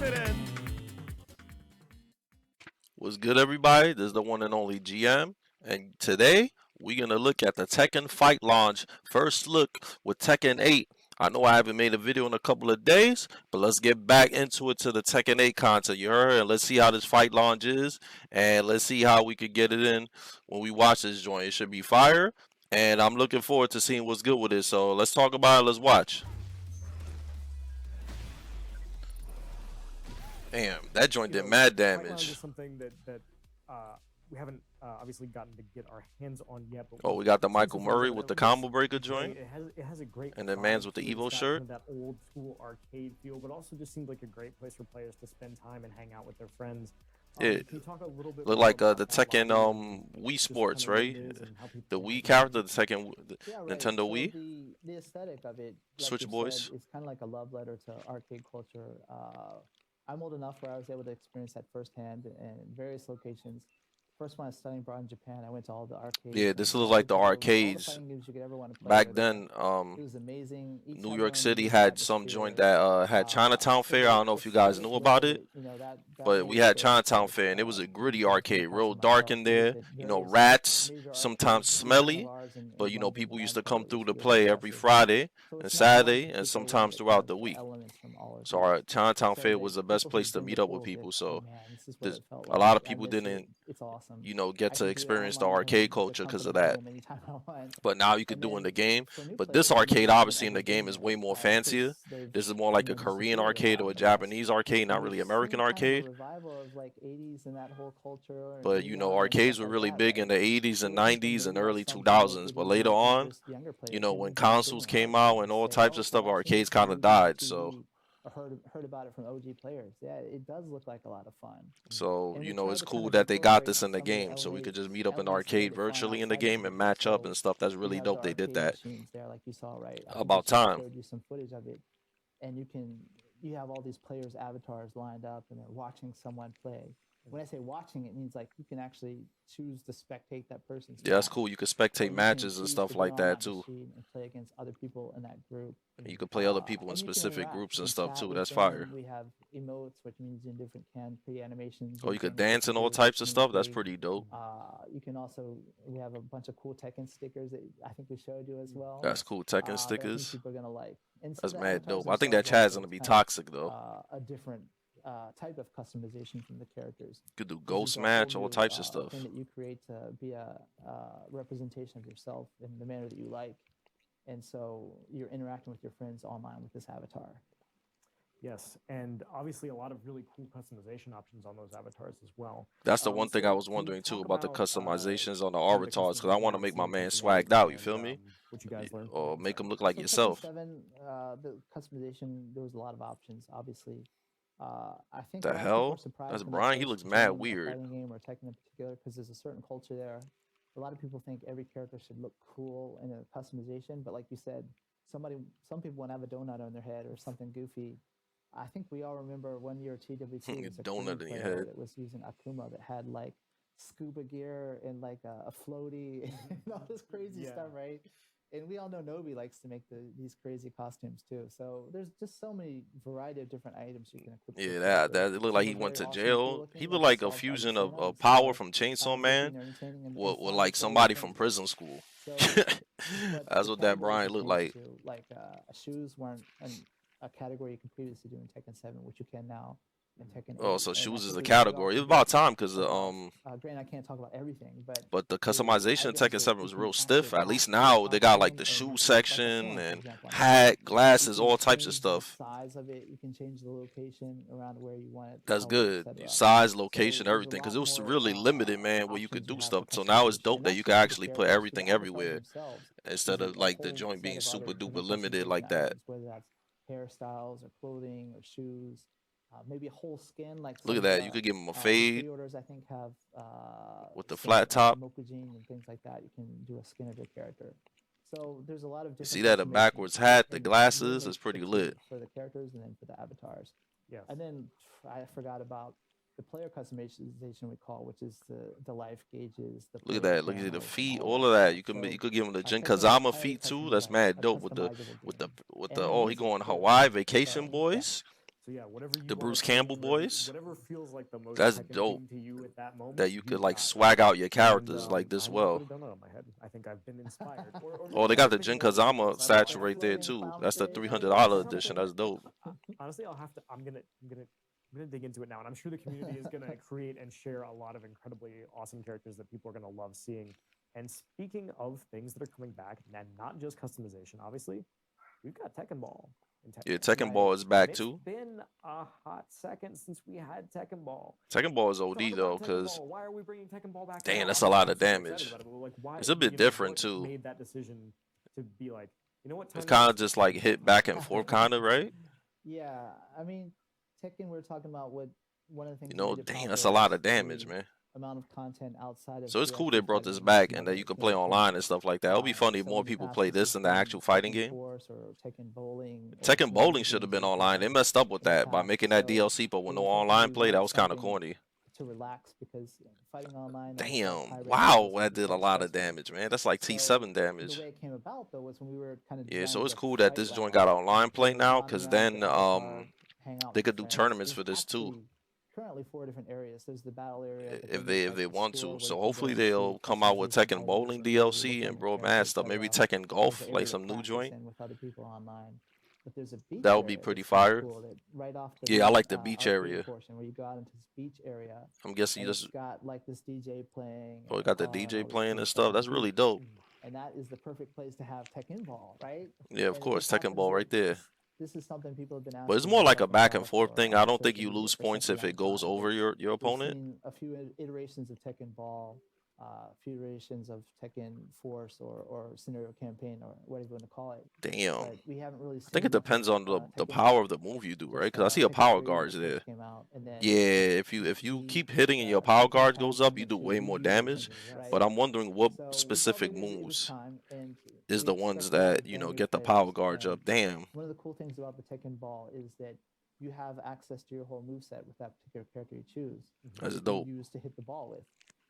it in. What's good, everybody? This is the one and only GM, and today we're gonna look at the Tekken Fight Launch first look with Tekken 8. I know I haven't made a video in a couple of days, but let's get back into it to the Tekken 8 content. You heard, and let's see how this fight launch is, and let's see how we could get it in when we watch this joint. It should be fire, and I'm looking forward to seeing what's good with it. So let's talk about it. Let's watch. Damn, that joint did mad Fight Lounge damage. is something that we haven't obviously gotten to get our hands on yet. But Oh, we got the seen Michael some footage Murray of it. with the It looks combo breaker great. joint. It has a great And then vibe man's with the to it. Evo It's got shirt. kind of that old school arcade feel, but also just seems like a great place for players to spend time and hang out with their friends. Yeah, Can you talk a little bit look more like about the that Tekken lobby and Wii just Sports, kind of what right? it is and how people The can Wii hang out? character, the Tekken the Yeah, right. Nintendo So Wii, the aesthetic of it, like Switch you said, Boys. is kind of like a love letter to arcade culture. I'm old enough where I was able to experience that firsthand in various locations. First, when I was studying abroad in Japan, I went to all the arcades Yeah, and this looks all the like the games, all the arcades fighting games you could ever want to play back were there. then. It was amazing. Each New had York their own City unique had some joint atmosphere. that had Chinatown So Fair. I don't know the if you guys service knew about level, it, that but we made it had great Chinatown because Fair, and it was a you gritty can arcade, real customize dark yourself. in We there. visited You know, various rats, major sometimes arcades, even one of smelly, ours but in you know London, people used to Manchester, come was through to really play every impressive. Friday So and it's not one Saturday, and particular sometimes one. It throughout has the week. elements from all of So these. our Chinatown So Fair that was the best people place who've to been meet up with before will be people. like, oh So man, this is what there's it felt a like. lot of I people missed it. didn't, It's awesome. get I to can do it experience the online arcade and culture get because of comfortable that. game anytime I want. But now you could And do in then the game. for new But this players, maybe arcade, they haven't obviously, in ever the been game is way there more fancier. because they've This is more like a Korean disappeared a arcade lot or a in the past. Japanese arcade, not And really we've American seen kind of a arcade. revival of like 80s and that whole culture and But you know, neon and stuff arcades were like really that, big in right? the 80s We're and looking for 90s and maybe that early same thing with 2000s. But new later on, interest younger you players know, who when maybe aren't consoles doing came arcades out and and all say, types oh, of well, stuff, I've seen arcades this on kind of movies or died. So, TV or heard about it from OG players. Yeah, it does look like a lot of fun. And you we know, tried it's to kind cool of that they got incorporate this in the some of the game, so we could just meet up in the elements that arcade made it fun virtually in the outside the game and game. match up So and stuff. That's we really have the dope. They did arcade that. machines there, like you saw, right? I think About time. showed you some footage of it, and you have all these players' avatars lined up, and they're watching someone play. When I say watching, it means like you can actually choose to spectate that person's Yeah, that's match, cool. You could or spectate you can matches and choose to stuff get like on that that too. machine and play against other people in that group. And you could play other people in And you can specific interact groups and and stuff chat too. with That's fire. them. We have emotes, which means in different can pre animations Oh, and you could things that dance you and all do to types of stuff. That's communicate. pretty dope. You can also we have a bunch of cool Tekken stickers that I think we showed you as well. That's cool. Tekken That I think stickers. people are gonna like. And so That's the mad avatars dope. I think that themselves chat's also gonna is be kind of toxic though. a different type of customization from the characters. You could do This is ghost a whole match, all new types of stuff. thing that you create to be a representation of yourself in the manner that you like. And so you're interacting with your friends online with this avatar. Yes, and obviously a lot of really cool customization options on those avatars as well. That's the one thing I So was can you wondering too talk about the about customizations on the kind of the avatars, because I want customization to on make my seeing man Tekken 8 swagged out. You and feel me? what you guys learned from Or Tekken make 7? him look like So Tekken yourself. 7, the customization, there was a lot of options, obviously. I think The a lot of people are hell? That's surprised when they Brian. He first looks mad join a weird. fighting game or Tekken in particular because there's a certain culture there. A lot of people think every character should look cool in a customization, but like you said, some people want to have a donut on their head or something goofy. I think we all remember one year TWT was a Korean Donut in your player head. that was using Akuma that had like scuba gear and like a floaty and all this crazy Yeah. stuff, right? And we all know Nobi likes to make these crazy costumes too. So there's just so many variety of different items you can equip your Yeah, character. that it looked Some like are he went very to awesome and cool jail. He looking, looked like you like a saw with fusion Avicenna, of and some Power are from kind Chainsaw of Man goofy and entertaining and with fun like just the way somebody it from comes. prison school. So, but That's the what that categories Brian have looked changed like. too. Like shoes weren't a category you could previously do in Tekken 7, which you can now in Tekken 8. Oh, so And I shoes is think the we also category. It was did about time because about, granted, I can't talk about everything, but the there's customization in items Tekken that 7 you was can real actually stiff. At least attach to your now they got like costume the shoe and like a section sword, for and example, on your hat, hand. You glasses, can all types of change the stuff. size of it. You can change the location around where you want it, the That's color, good. etc. Size, So location, there's a everything. Because lot it was more really limited, man, where you could options you do have for stuff. So now it's customization, dope and that that's you can just for the actually put characters. For everything the avatars everywhere themselves, instead there's of a like the whole joint being set of super other duper different limited customization like that. options, whether that's hairstyles or clothing or shoes, maybe a whole skin. Like Look some at of that. You could give him a the fade pre-orders, I think, have with the skins flat of like top. Mokujin and things like that. You can do a skin of your character. So there's a lot of You see different that? A customizations backwards hat, the and glasses. movement It's pretty fatigue lit. for the characters and then for the avatars. Yes. And then I forgot about the player customization we call, which is the life gauges, the Look at player that. Look at the cameras, and feet. all All that of that. stuff. You So could give him the Jin Tekken is Kazama highly feet too. That's mad dope with the customizable game. with the And then oh he music, going Hawaii yeah, vacation boys. So yeah, whatever you The wanna Bruce change, Campbell boys. whatever feels like the most That's Tekken dope. thing to you at that moment, That you could you've like got it. swag out your And characters like I this need to put well. a donut on my head. I think I've been inspired. Or Oh, maybe they I'm got just the making Jin it a little Kazama ridiculous. I statue don't right there floating too. clown That's the stage. $300 it's edition. something. That's dope. Honestly, I'll have to. I'm gonna dig into it now, and I'm sure the community is gonna create and share a lot of incredibly awesome characters that people are gonna love seeing. And speaking of things that are coming back, and not just customization, obviously, we've got Tekken Ball in Yeah, Tekken, Tekken Right. Ball is and back it's too. been a hot second since we had Tekken Ball. Tekken Ball is Talk OD about though, Tekken cause Ball. Why are we bringing Tekken Ball back damn, now? that's a lot I'm of super excited damage. about it. But like, why? It's a bit different, what too. Made that decision to be like, you know what? It's Time kind to of just like hit back and forth, kind of right. Yeah, I mean, Tekken. We're talking about what one of the things. You that know, made it damn, that's a popular lot was of damage, the man. amount of content outside of So it's the cool they actual brought this fighting back game and that that you can that play it came online with. and stuff like that. It'll be funny if So more in the people past, play it's this just than the been actual fighting Tekken game. Force or Tekken Bowling. Or Tekken some of the Bowling should have games been that online. They had messed up with in the that by past. making that So DLC, but it with no was something online we play, that wanted was kind of something corny. to relax because fighting online, all the Damn, pirate wow, battles can that be did a quite lot of stressful. damage, man. That's like So T7 the damage. way it came about though was when we were kind of Yeah, so designing it's the cool that fight this joint route. got online We play were now, wandering cause around then the Undercard, hang out they with could do friends. tournaments There's for this too. actually currently 4 different areas. There's the battle area, but If then there's they like the want store to. where you So can go hopefully and see they'll come out with customization Tekken items Bowling and really look DLC at and your bro character, mad stuff. Maybe etc. Tekken There's Golf, the like area to some new practice joint. in with other people online. But there's a beach That would be area pretty that's really fire. cool that right off the Yeah, I main like the beach arcade area. portion where you go out into this beach area I'm guessing you and just it's got like this DJ playing oh, and you a got the car and DJ all this playing cool and stuff stuff. on the That's really beach. dope. And that is the perfect place to have Tekken Ball, right? Yeah, of And it course, just Tekken happens Ball that right there. this is something people have been But it's asking more for like a Tekken back and Ball forth for thing. I don't think social you media lose for such points a if long it goes time. But over your we've opponent. seen a few iterations of Tekken Ball, a few iterations of Tekken Force or Scenario Campaign or whatever you want to call it. Damn. But we haven't really I think it seen depends on the Tekken power Ball of the move you do, right? just Because I see a Tekken power 3 when guards it there. first came out, and then Yeah, if you the keep hitting and your power Tekken guard Tag goes up, Tournament you do 2 way more version, damage. Yes. right? But I'm wondering what So we felt specific it was moves time, and is we the ones expect a lot that, of you brand know, new get the power players. guards And up. Damn. one of the cool things about the Tekken Ball is that you have access to your whole moveset with that particular character you choose That's that you dope. can use to hit the ball with.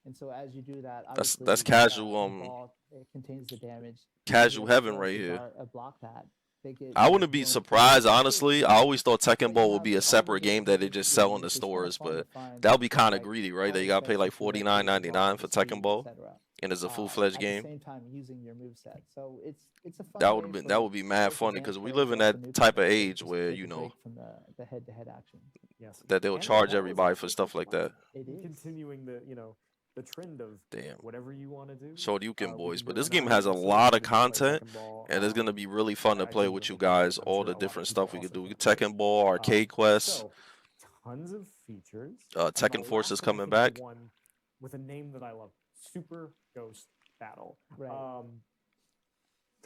And so as you do that, That's obviously casual the ball it contains the damage. casual Your heaven right forces here. are a block pad. They get I wouldn't be blown up surprised, pretty honestly. I quickly. always thought Tekken But Ball you would have be a all the separate game that they abilities just to sell in the use. So it's kind of stores, fun to but find that would be kind of like greedy, right? all That the you gotta pay specs like to feel like you're the ball, $49.99 the for speed, Tekken Ball, etc. and it's a full-fledged At the game. same time using your moveset. So it's a fun That way would be for mad both funny advanced because we players, live in but also that new type of players to age just where take you a know break from the head-to-head action. Yes. that they'll And the charge ball is everybody also for so stuff like that. fun. It is. Continuing the trend of Damn. whatever you want to do. Shoryuken We boys, can but do. this And game I has a am so lot of excited to play content, Tekken Ball. and it's gonna be really fun to I play think with it'll you be great. guys. I'm All sure the a lot of different people stuff we could also do. think it's Tekken Ball, Arcade Quest, So, tons of features. Tekken The Force last is one, I coming think, back. the one with a name that I love, Super Ghost Battle. Right.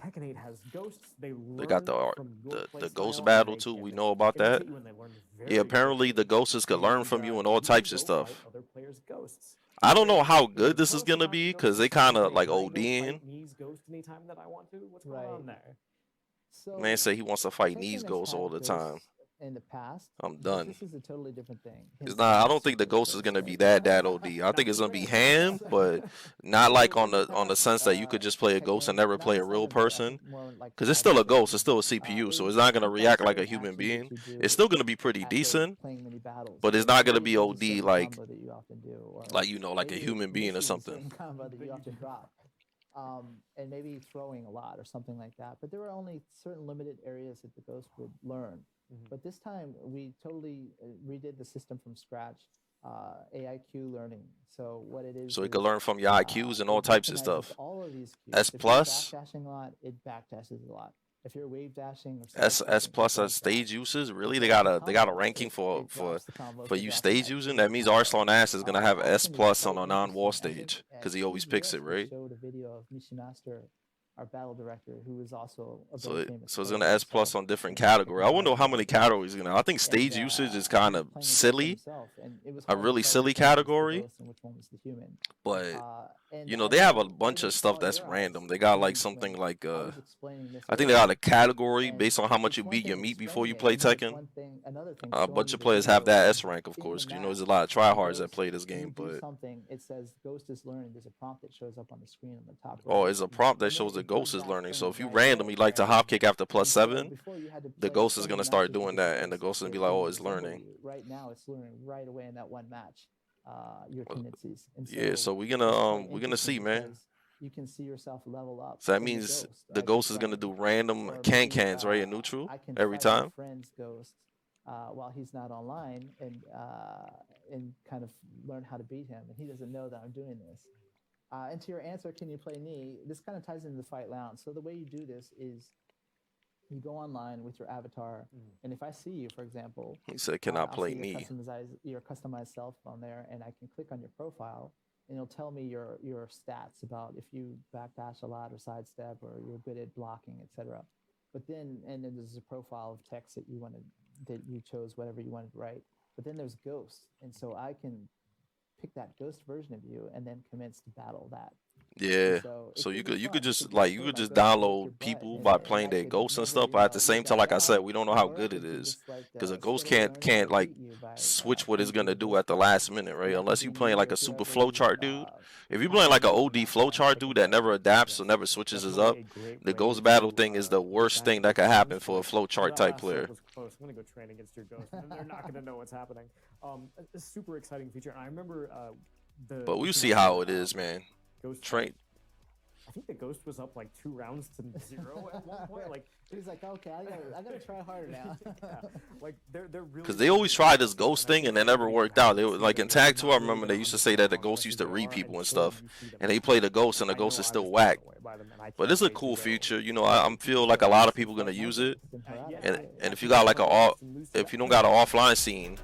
Tekken 8 has ghosts. They They got learn from your the playstyle, ghost and battle they too. get We to know about that. imitate you, and they learn Yeah, very apparently the quickly. ghosts could learn from you and all You can types of go stuff. fight other players' ghosts. I don't know Wait, how is good it this is close to gonna not the be because ghosts? they kind of Wait, like can I go ODing. fight Nee's ghost anytime that I want to? What's going Right. on there? So Man say he wants to fight Tekken Nee's has ghosts had all the time. ghosts in the past, I'm but done. this is a totally different thing. It's Hence not. I the don't think the Super ghost is Ghost, gonna be right? that OD. I think it's gonna be ham, So- but not like So on in the the past, sense that you could just play a ghost and never Tekken, play not a real necessarily, but I person. think more like Because it's ad still a hoc ghost. It's still a games, CPU, it so would it's not gonna affect react like a certain human actions being. that you It's do still gonna be pretty after decent, playing many battles. but it's So not gonna maybe be there's a OD certain like combo that you often do, or you know like a maybe human being or missing a something. certain combo that you often drop. And maybe throwing a lot or something like that. But there were only certain limited areas that the ghost would learn. But this time we totally redid the system from scratch. AIQ learning. So what it is? So it could learn from your IQs and all types of recognizes stuff. all of these cues. S If you're plus, backdashing a lot, it backdashes a lot. If you're wave dashing or S side stepping, plus it as does stage that. uses. Really, If they you're got dropping a combos, ranking for it drops the combo for for you dropping stage that using. big That means combo. Arslan Ass is gonna have Another S thing that's plus so on a non-wall interesting, I think stage at because he always picks it, TGS we right? showed a video of Mishimaster, our battle director, who is also a So very famous so it's player gonna S plus himself on different in the Tekken category. I wonder Battle how many Royale. categories he's gonna. I think stage And usage is he kind was of playing against silly, himself, and it was a hard to really tell silly which one was the category. ghost and which one was the human. But And You know, I they have a know I bunch even of stuff saw that's your random. eyes They got when like you something when like I was explaining this I think they got a earlier, category and based on how much it's you one beat your thing meat before you explaining it, play and then it's Tekken. one thing, another thing A showing bunch you of the players have video. that And S rank, of in the course. You know, there's a match, lot of the tryhards that ghost, play this you game, do but something. It says "Ghost is learning." There's a prompt that shows up on the screen on the top oh, right, it's a prompt that and then shows the it does ghost is that learning. So thing if you right away, randomly like to right? hop kick after plus And so 7, before you had to the play ghost so is many gonna start matches doing with the that, and the ghost ghost is to gonna be like, get oh, it to it's resemble learning. you. Right now, it's learning right away in that one match your Well, tendencies, and yeah, so so it's we're gonna interesting see, man. because you can see yourself level up So that in the means ghost the as you're ghost is gonna playing, do random or maybe cans, right, in neutral I can every fight my time. friend's ghost while he's not online, and kind of learn how to beat him, and he doesn't know that I'm doing this. And to your answer, can you play knee? This kind of ties into the fight lounge. So the way you do this is you go online with your avatar, and if I see you, for example, He said, "Cannot I'll play see knee." your customized self on there, and I can click on your profile, and it'll tell me your stats about if you backdash a lot or sidestep or you're good at blocking, etc. But then there's a profile of text that you chose whatever you wanted to write. But then there's ghosts, and so I can pick that ghost version of you and then commence to battle that. Yeah. So it So could you be could fun. just You like could you play could my just ghost and kick your download butt, people by and playing I their could ghosts and never, stuff, but at the same look time, back like I said, down. we don't know how Or I good it could is just like because a ghost steadily learn how to can't like beat you by switch what it's playing through gonna the do ghost at the path. last minute, right? Unless you Collectively, playing like or a super whoever flowchart dude. If you're playing has like an the OD knockdown flowchart dude kicking that butt. never adapts or Yes, never switches his definitely up, a great the way ghost battle to thing is the worst back thing that your could happen friends for a like, flowchart type so player. it was close. I'm gonna go train against your ghost, and then they're not gonna know what's happening. A super exciting feature, and I remember But the we'll team see up how here, it is, man. Ghost Train. I think the ghost was up like 2 rounds to 0 at one point. Like He's like, okay, I gotta try harder now. yeah, like they're really Because they always tried this ghost thing and it never worked out. They were like in tag 2, I remember they used to say that the ghost used to read people and stuff, and they play the ghost and the ghost is still whack. But it's a cool feature, you know. I feel like a lot of people gonna use it, and if you got like if you don't got an offline scene,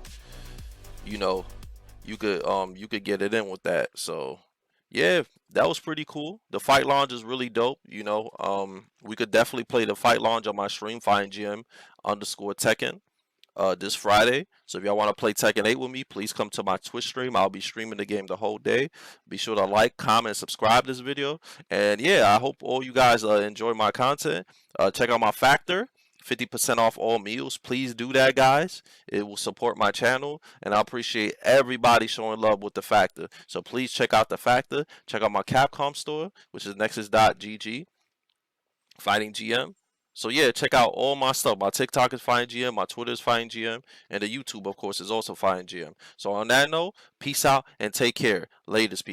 you know, you could get it in with that. So yeah, that was pretty cool. The fight launch is really dope. You know, we could definitely play the fight launch on my stream, fightinggm_Tekken, this Friday. So if y'all want to play Tekken 8 with me, please come to my Twitch stream. I'll be streaming the game the whole day. Be sure to like, comment, subscribe this video. And yeah, I hope all you guys enjoy my content. Check out my Factor. 50% off all meals. Please do that, guys. It will support my channel, and I appreciate everybody showing love with the Factor. So please check out the Factor. Check out my Capcom store, which is nexus.gg, fightinggm. So yeah, check out all my stuff. My TikTok is fightinggm, my Twitter is fightinggm, and the YouTube, of course, is also fightinggm. So on that note, peace out and take care. Latest, people.